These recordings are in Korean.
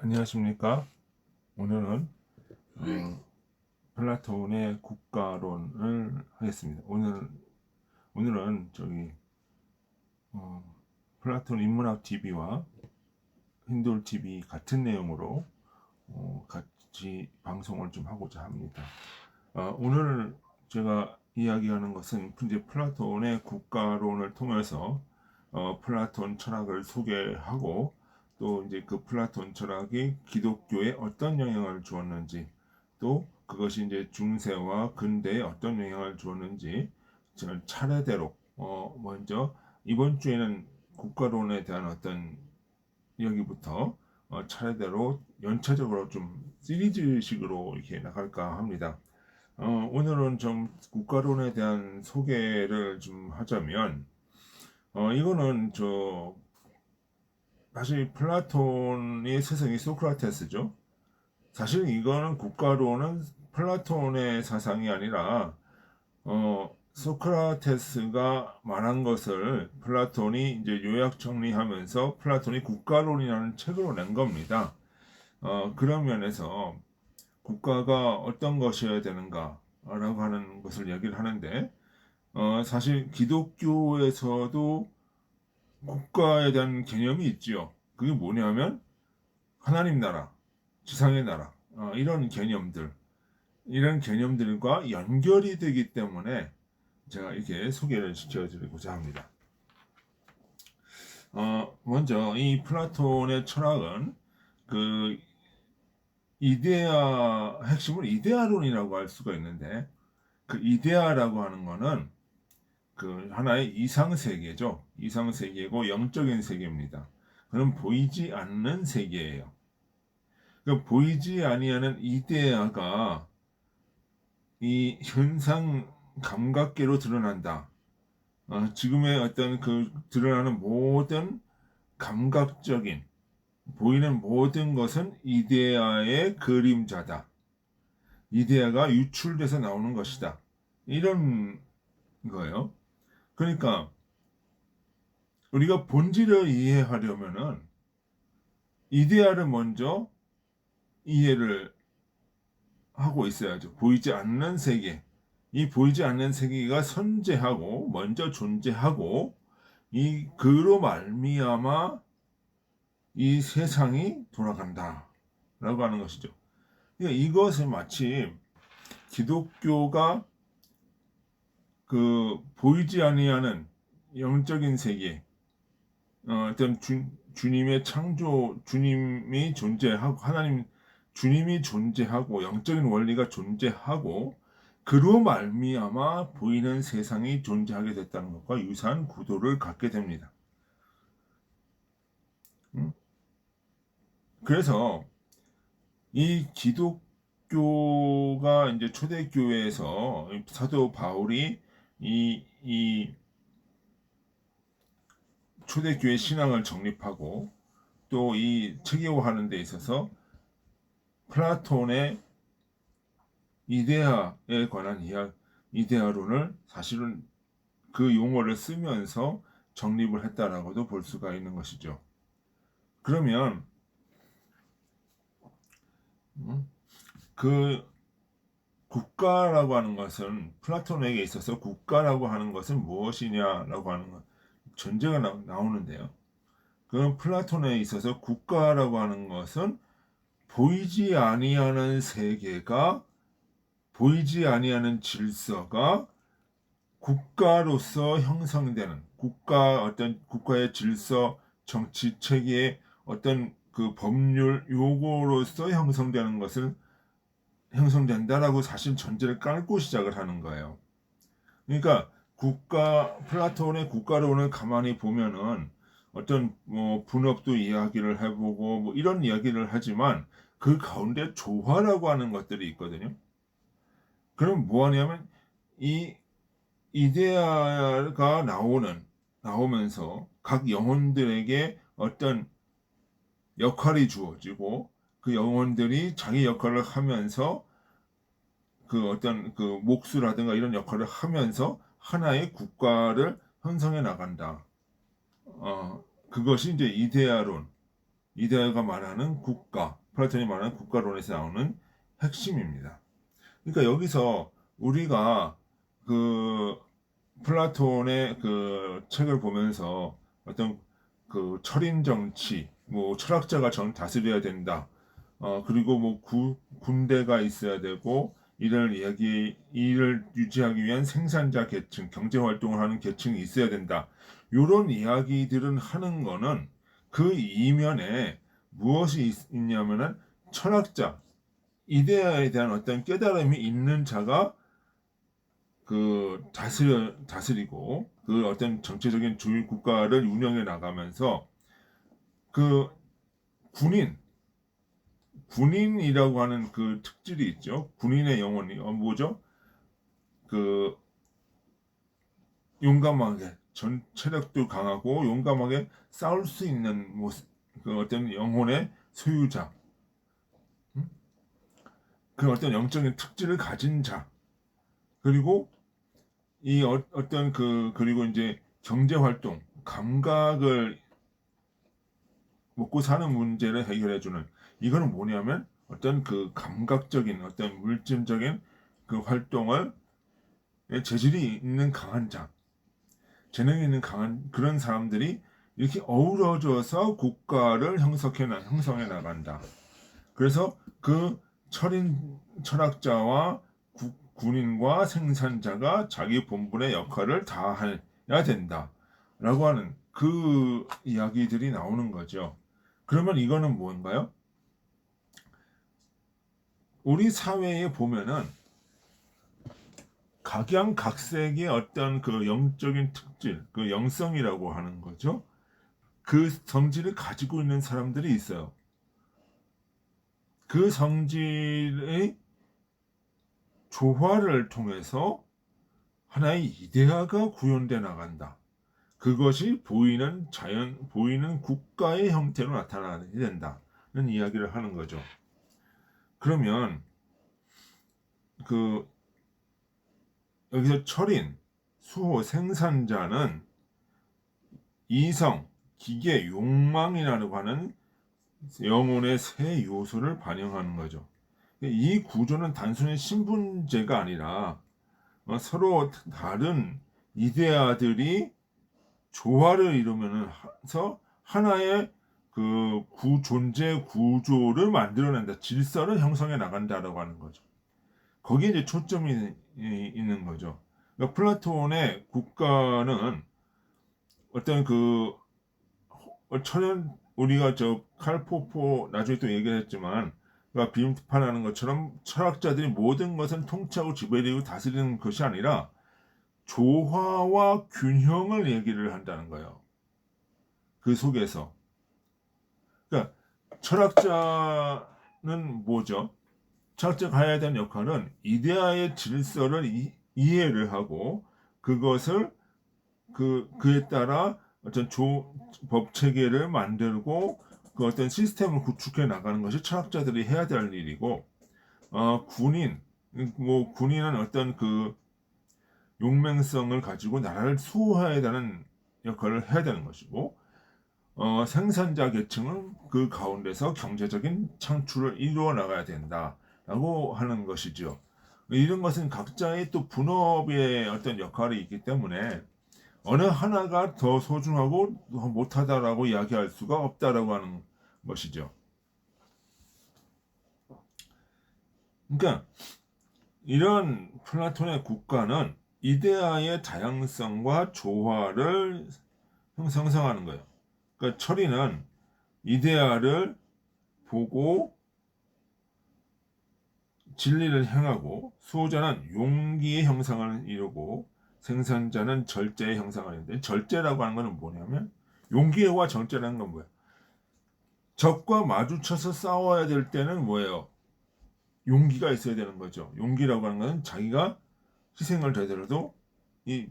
안녕하십니까? 오늘은 플라톤의 국가론을 하겠습니다. 오늘은 어, 플라톤 인문학 TV와 힌돌 TV 같은 내용으로 같이 방송을 좀 하고자 합니다. 오늘 제가 이야기하는 것은 이제 플라톤의 국가론을 통해서 플라톤 철학을 소개하고, 또 이제 그 플라톤 철학이 기독교에 어떤 영향을 주었는지, 또 그것이 이제 중세와 근대에 어떤 영향을 주었는지 제가 차례대로 먼저 이번 주에는 국가론에 대한 어떤 이야기부터 차례대로 연차적으로 좀 시리즈식으로 이렇게 나갈까 합니다. 오늘은 좀 국가론에 대한 소개를 좀 하자면, 이거는 사실 플라톤의 스승이 소크라테스죠. 사실 이거는 국가론은 플라톤의 사상이 아니라, 소크라테스가 말한 것을 플라톤이 이제 요약 정리하면서 플라톤이 국가론이라는 책으로 낸 겁니다. 그런 면에서 국가가 어떤 것이어야 되는가라고 하는 것을 얘기를 하는데, 사실 기독교에서도 국가에 대한 개념이 있지요. 그게 뭐냐면 하나님 나라, 지상의 나라, 이런 개념들과 연결이 되기 때문에 제가 이렇게 소개를 시켜드리고자 합니다. 먼저 이 플라톤의 철학은 그 핵심을 이데아론이라고 할 수가 있는데, 그 이데아라고 하는 거는 그 하나의 이상 세계죠. 이상 세계고 영적인 세계입니다. 그럼 보이지 않는 세계예요. 그 보이지 아니하는 이데아가 이 현상 감각계로 드러난다. 지금의 어떤 그 드러나는 모든 감각적인 보이는 모든 것은 이데아의 그림자다. 이데아가 유출돼서 나오는 것이다. 이런 거예요. 그러니까 우리가 본질을 이해하려면은 이데아를 먼저 이해를 하고 있어야죠. 보이지 않는 세계. 이 보이지 않는 세계가 선재하고 먼저 존재하고, 이 그로 말미암아 이 세상이 돌아간다라고 하는 것이죠. 그러니까 이것은 마치 기독교가 그 보이지 아니하는 영적인 세계, 어떤 주님의 창조, 주님이 존재하고, 주님이 존재하고, 영적인 원리가 존재하고, 그로 말미암아 보이는 세상이 존재하게 됐다는 것과 유사한 구도를 갖게 됩니다. 그래서 이 기독교가 이제 초대교회에서 사도 바울이 이 초대교회 신앙을 정립하고, 또 이 체계화하는 데 있어서 플라톤의 이데아에 관한 이데아론을 사실은 그 용어를 쓰면서 정립을 했다라고도 볼 수가 있는 것이죠. 그러면 그 국가라고 하는 것은, 플라톤에게 있어서 국가라고 하는 것은 무엇이냐라고 하는 전제가 나오는데요. 그 플라톤에 있어서 국가라고 하는 것은 보이지 아니하는 세계가, 보이지 아니하는 질서가 국가로서 형성되는, 어떤 국가의 질서, 정치 체계의 어떤 그 법률 요구로서 형성된다라고 사실 전제를 깔고 시작을 하는 거예요. 그러니까 플라톤의 국가론을 가만히 보면은 어떤 뭐 분업도 이야기를 해보고 뭐 이런 이야기를 하지만, 그 가운데 조화라고 하는 것들이 있거든요. 그럼 뭐하냐면 이 이데아가 나오면서 각 영혼들에게 어떤 역할이 주어지고, 그 영혼들이 자기 역할을 하면서 그 어떤 그 목수라든가 이런 역할을 하면서 하나의 국가를 형성해 나간다. 그것이 이제 이데아론. 이데아가 말하는 국가, 플라톤이 말하는 국가론에서 나오는 핵심입니다. 그러니까 여기서 우리가 그 플라톤의 그 책을 보면서 어떤 그 철인 정치, 뭐 철학자가 전 다스려야 된다. 그리고 뭐 군대가 있어야 되고 이를 유지하기 위한 생산자 계층, 경제 활동을 하는 계층이 있어야 된다. 요런 이야기들은 하는 거는 그 이면에 무엇이 있냐면은 철학자, 이데아에 대한 어떤 깨달음이 있는 자가 그 다스리고 그 어떤 정치적인 주요 국가를 운영해 나가면서 그 군인 군인이라고 하는 그 특질이 있죠. 군인의 영혼이 뭐죠? 그 용감하게 체력도 강하고 용감하게 싸울 수 있는 모습, 그 어떤 영혼의 소유자, 음? 그 어떤 영적인 특질을 가진 자, 그리고 이 어떤 그리고 이제 경제 활동, 감각을 먹고 사는 문제를 해결해주는 이거는 뭐냐면 어떤 그 감각적인 어떤 물질적인 그 활동을 재질이 있는 강한 자, 재능이 있는 강한 그런 사람들이 이렇게 어우러져서 국가를 형성해 나간다. 그래서 그 철학자와 군인과 생산자가 자기 본분의 역할을 다해야 된다라고 하는 그 이야기들이 나오는 거죠. 그러면 이거는 뭔가요? 우리 사회에 보면은 각양각색의 어떤 그 영적인 특질, 그 영성이라고 하는 거죠. 그 성질을 가지고 있는 사람들이 있어요. 그 성질의 조화를 통해서 하나의 이데아가 구현돼 나간다. 그것이 보이는 국가의 형태로 나타나게 된다는 이야기를 하는 거죠. 그러면 그 여기서 철인, 수호, 생산자는 이성, 기계, 욕망이라고 하는 영혼의 세 요소를 반영하는 거죠. 이 구조는 단순히 신분제가 아니라 서로 다른 이데아들이 조화를 이루면서 하나의 존재 구조를 만들어낸다, 질서를 형성해 나간다라고 하는 거죠. 거기에 이제 초점이 있는 거죠. 그러니까 플라톤의 국가는 어떤 천연 우리가 저 칼포포 나중에 또 얘기했지만 그러니까 비판하는 것처럼 철학자들이 모든 것은 통치하고 지배되고 다스리는 것이 아니라 조화와 균형을 얘기를 한다는 거예요. 그 속에서. 그러니까 철학자는 뭐죠? 철학자가 해야 되는 역할은 이데아의 질서를 이해를 하고 그것을 그에 따라 어떤 법 체계를 만들고 그 어떤 시스템을 구축해 나가는 것이 철학자들이 해야 될 일이고 군인은 어떤 그 용맹성을 가지고 나라를 수호해야 되는 역할을 해야 되는 것이고 생산자 계층은 그 가운데서 경제적인 창출을 이루어 나가야 된다라고 하는 것이죠. 이런 것은 각자의 또 분업의 어떤 역할이 있기 때문에 어느 하나가 더 소중하고 더 못하다라고 이야기할 수가 없다라고 하는 것이죠. 그러니까 이런 플라톤의 국가는 이데아의 다양성과 조화를 형성하는 거예요. 그러니까 철이는 이데아를 보고 진리를 행하고 수호자는 용기의 형상을 이루고 생산자는 절제의 형상을 하는데 절제라고 하는 것은 뭐냐면 용기와 절제라는 건 뭐예요? 적과 마주쳐서 싸워야 될 때는 뭐예요? 용기가 있어야 되는 거죠. 용기라고 하는 것은 자기가 희생을 되더라도 이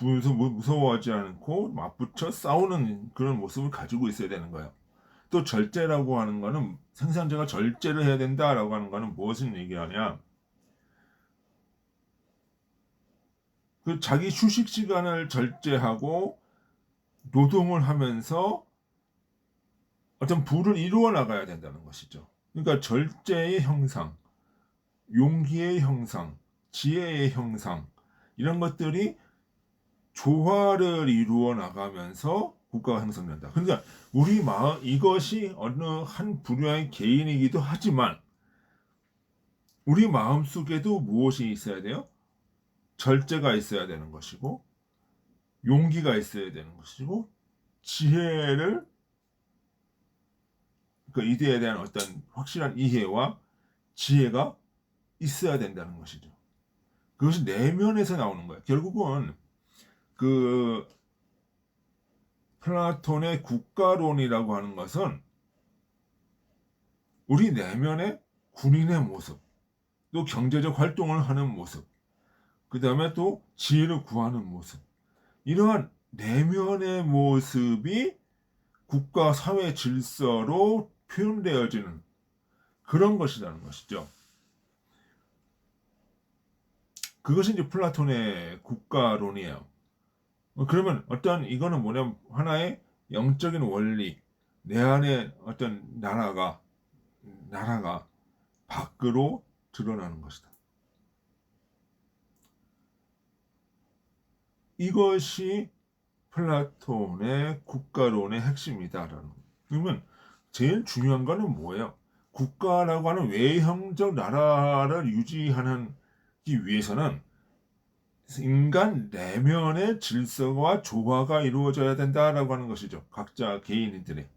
무서워하지 않고 맞붙여 싸우는 그런 모습을 가지고 있어야 되는 거예요. 또 절제라고 하는 거는 생산자가 절제를 해야 된다라고 하는 거는 무엇을 얘기하냐? 그 자기 휴식 시간을 절제하고 노동을 하면서 어떤 부를 이루어 나가야 된다는 것이죠. 그러니까 절제의 형상, 용기의 형상, 지혜의 형상, 이런 것들이 조화를 이루어 나가면서 국가가 형성된다. 그러니까 우리 마음, 이것이 어느 한 분야의 개인이기도 하지만 우리 마음 속에도 무엇이 있어야 돼요? 절제가 있어야 되는 것이고, 용기가 있어야 되는 것이고, 지혜를, 그 이데에 대한 어떤 확실한 이해와 지혜가 있어야 된다는 것이죠. 그것이 내면에서 나오는 거예요. 결국은 그 플라톤의 국가론이라고 하는 것은 우리 내면의 군인의 모습, 또 경제적 활동을 하는 모습, 그 다음에 또 지혜를 구하는 모습, 이러한 내면의 모습이 국가 사회 질서로 표현되어지는 그런 것이라는 것이죠. 그것이 이제 플라톤의 국가론이에요. 그러면 어떤 이거는 뭐냐면 하나의 영적인 원리, 내 안에 어떤 나라가 밖으로 드러나는 것이다. 이것이 플라톤의 국가론의 핵심이다라는 거예요. 그러면 제일 중요한 거는 뭐예요? 국가라고 하는 외형적 나라를 유지하기 위해서는 인간 내면의 질서와 조화가 이루어져야 된다라고 하는 것이죠. 각자 개인들의.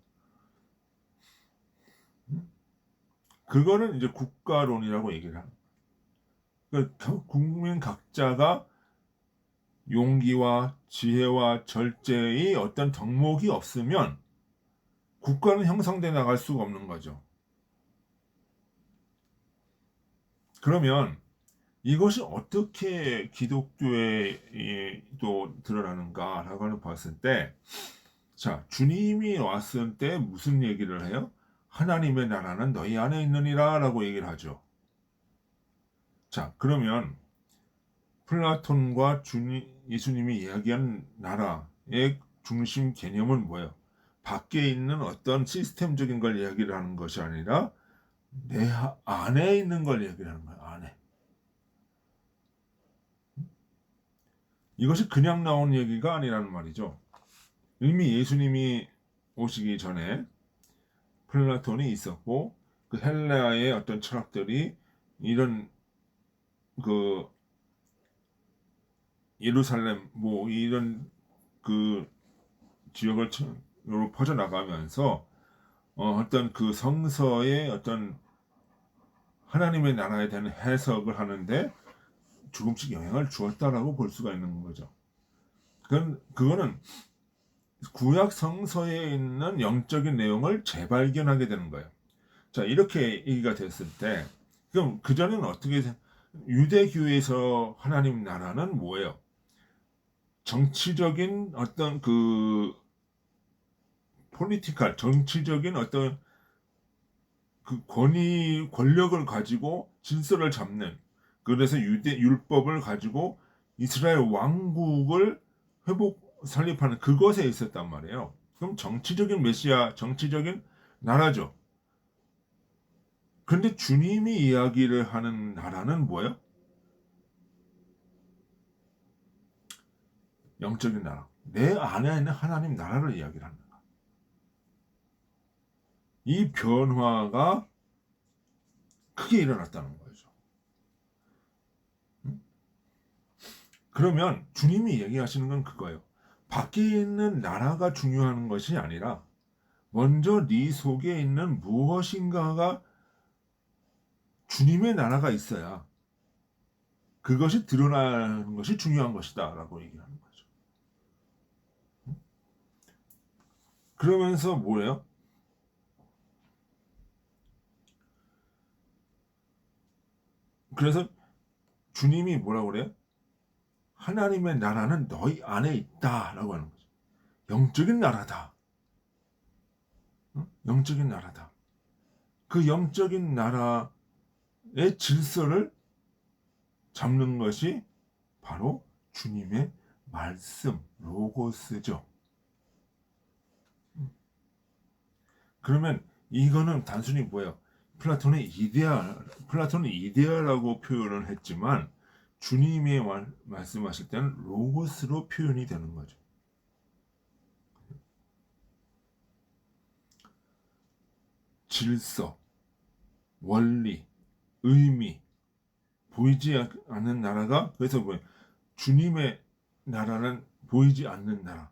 그거는 이제 국가론이라고 얘기를 합니다. 그러니까 국민 각자가 용기와 지혜와 절제의 어떤 덕목이 없으면 국가는 형성돼 나갈 수가 없는 거죠. 그러면 이것이 어떻게 기독교에 또 드러나는가라고 하는 봤을 때, 자, 주님이 왔을 때 무슨 얘기를 해요? 하나님의 나라는 너희 안에 있느니라 라고 얘기를 하죠. 자, 그러면 플라톤과 예수님이 이야기한 나라의 중심 개념은 뭐예요? 밖에 있는 어떤 시스템적인 걸 이야기를 하는 것이 아니라 내 안에 있는 걸 이야기를 하는 거예요. 안에. 이것이 그냥 나온 얘기가 아니라는 말이죠. 이미 예수님이 오시기 전에 플라톤이 있었고 그 헬레아의 어떤 철학들이 이런 그 예루살렘 뭐 이런 그 지역을 퍼져 나가면서 어떤 그 성서의 어떤 하나님의 나라에 대한 해석을 하는데 조금씩 영향을 주었다라고 볼 수가 있는 거죠. 그거는 구약 성서에 있는 영적인 내용을 재발견하게 되는 거예요. 자, 이렇게 얘기가 됐을 때, 그럼 그전에는 어떻게, 유대교에서 하나님 나라는 뭐예요? 정치적인 어떤 정치적인 어떤 그 권력을 가지고 질서를 잡는, 그래서 율법을 가지고 이스라엘 왕국을 설립하는 그것에 있었단 말이에요. 그럼 정치적인 메시아, 정치적인 나라죠. 그런데 주님이 이야기를 하는 나라는 뭐예요? 영적인 나라. 내 안에 있는 하나님 나라를 이야기를 합니다. 이 변화가 크게 일어났다는 거죠. 그러면 주님이 얘기하시는 건 그거예요. 밖에 있는 나라가 중요한 것이 아니라 먼저 네 속에 있는 무엇인가가 주님의 나라가 있어야 그것이 드러나는 것이 중요한 것이다 라고 얘기하는 거죠. 그러면서 뭐예요? 그래서 주님이 뭐라고 그래요? 하나님의 나라는 너희 안에 있다라고 하는 거죠. 영적인 나라다. 영적인 나라다. 그 영적인 나라의 질서를 잡는 것이 바로 주님의 말씀, 로고스죠. 그러면 이거는 단순히 뭐예요? 플라톤은 이데아라고 표현을 했지만 주님이 말씀하실 때는 로고스로 표현이 되는 거죠. 질서, 원리, 의미, 보이지 않는 나라가 그래서 뭐예요? 주님의 나라는 보이지 않는 나라,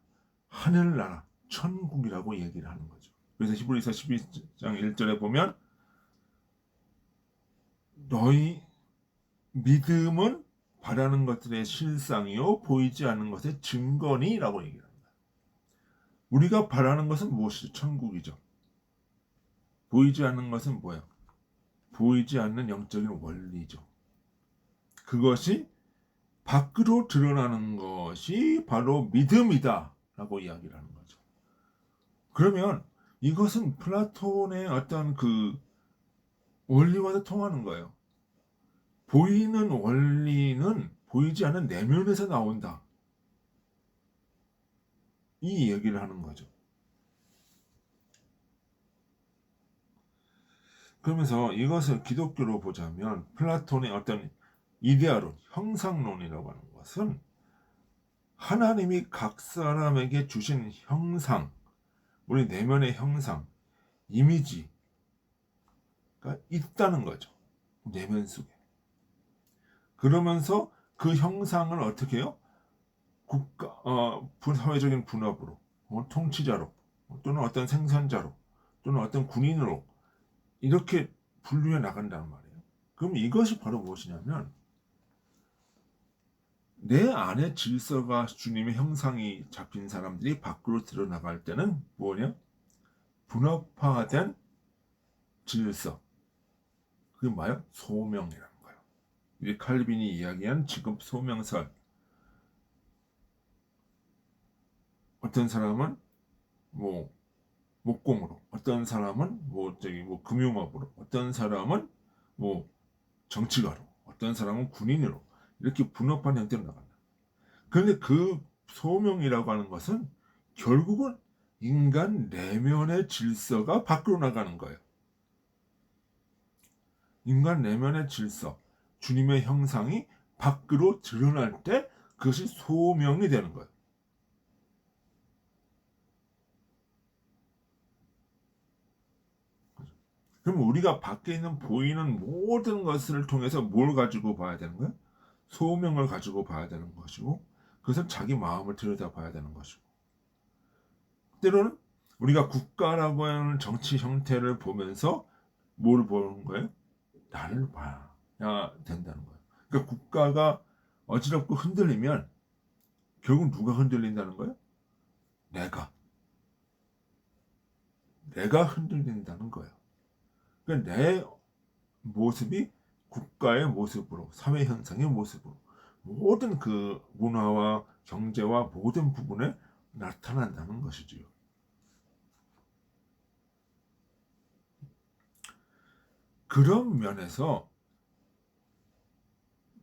하늘나라, 천국이라고 얘기를 하는 거죠. 그래서 히브리서 12장 1절에 보면 너희 믿음은 바라는 것들의 실상이요 보이지 않는 것의 증거니라고 얘기를 합니다. 우리가 바라는 것은 무엇이죠? 천국이죠. 보이지 않는 것은 뭐예요? 보이지 않는 영적인 원리죠. 그것이 밖으로 드러나는 것이 바로 믿음이다 라고 이야기를 하는 거죠. 그러면 이것은 플라톤의 어떤 그 원리와도 통하는 거예요. 보이는 원리는 보이지 않는 내면에서 나온다. 이 얘기를 하는 거죠. 그러면서 이것을 기독교로 보자면 플라톤의 어떤 이데아론, 형상론이라고 하는 것은 하나님이 각 사람에게 주신 형상, 우리 내면의 형상, 이미지가 있다는 거죠. 내면 속에. 그러면서 그 형상을 어떻게 해요? 사회적인 분업으로, 통치자로, 또는 어떤 생산자로, 또는 어떤 군인으로 이렇게 분류해 나간다는 말이에요. 그럼 이것이 바로 무엇이냐면 내 안에 질서가 주님의 형상이 잡힌 사람들이 밖으로 드러나갈 때는 뭐냐? 분업화된 질서. 그게 뭐예요? 소명이라는 거예요. 이 칼빈이 이야기한 직업 소명설. 어떤 사람은 뭐 목공으로, 어떤 사람은 뭐 금융업으로, 어떤 사람은 뭐 정치가로, 어떤 사람은 군인으로 이렇게 분업한 형태로 나간다. 그런데 그 소명이라고 하는 것은 결국은 인간 내면의 질서가 밖으로 나가는 거예요. 인간 내면의 질서, 주님의 형상이 밖으로 드러날 때 그것이 소명이 되는 거예요. 그럼 우리가 밖에 있는 보이는 모든 것을 통해서 뭘 가지고 봐야 되는 거예요? 소명을 가지고 봐야 되는 것이고, 그것은 자기 마음을 들여다봐야 되는 것이고, 때로는 우리가 국가라고 하는 정치 형태를 보면서 뭘 보는 거예요? 나를 봐야 된다는 거예요. 그러니까 국가가 어지럽고 흔들리면 결국 누가 흔들린다는 거예요? 내가. 내가 흔들린다는 거예요. 그러니까 내 모습이 국가의 모습으로, 사회 현상의 모습으로, 모든 그 문화와 경제와 모든 부분에 나타난다는 것이지요. 그런 면에서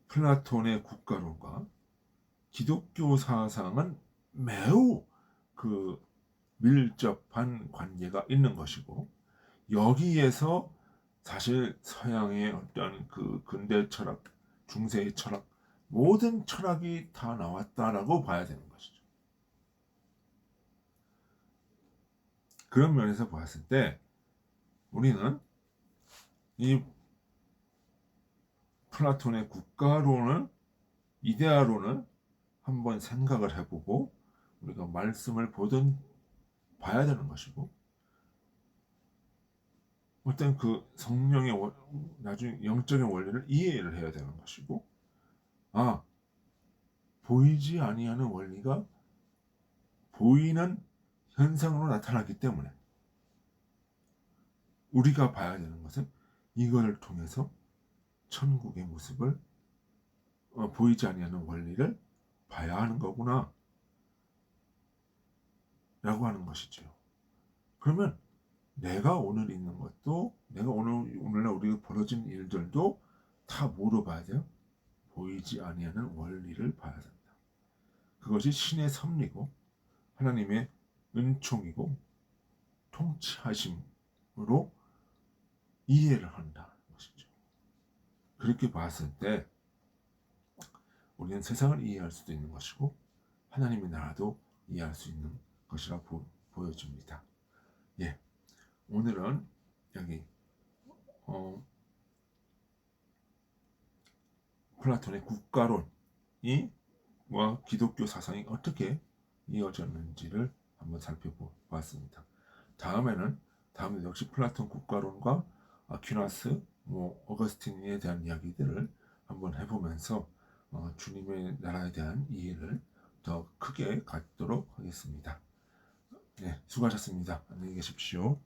플라톤의 국가론과 기독교 사상은 매우 그 밀접한 관계가 있는 것이고, 여기에서 사실 서양의 어떤 그 근대 철학, 중세의 철학, 모든 철학이 다 나왔다라고 봐야 되는 것이죠. 그런 면에서 보았을 때 우리는 이 플라톤의 국가론을, 이데아론을 한번 생각을 해보고 우리가 말씀을 보든 봐야 되는 것이고, 어떤 그 성령의 나중에 영적인 원리를 이해를 해야 되는 것이고, 아, 보이지 아니하는 원리가 보이는 현상으로 나타나기 때문에 우리가 봐야 되는 것은 이걸 통해서 천국의 모습을, 보이지 아니하는 원리를 봐야 하는 거구나 라고 하는 것이죠. 그러면 내가 오늘 있는 것도, 내가 오늘날 우리가 벌어진 일들도 다 뭐로 봐야 돼요? 보이지 아니하는 원리를 봐야 된다. 그것이 신의 섭리고 하나님의 은총이고 통치하심, 관점으로 이해를 한다는 것이죠. 그렇게 봤을 때 우리는 세상을 이해할 수도 있는 것이고 하나님의 나라도 이해할 수 있는 것이라 보여집니다. 예, 오늘은 여기 플라톤의 국가론이 와 기독교 사상이 어떻게 이어졌는지를 한번 살펴보았습니다. 다음에는 역시 플라톤 국가론과 아퀴나스, 어거스틴에 대한 이야기들을 한번 해보면서 주님의 나라에 대한 이해를 더 크게 갖도록 하겠습니다. 네, 수고하셨습니다. 안녕히 계십시오.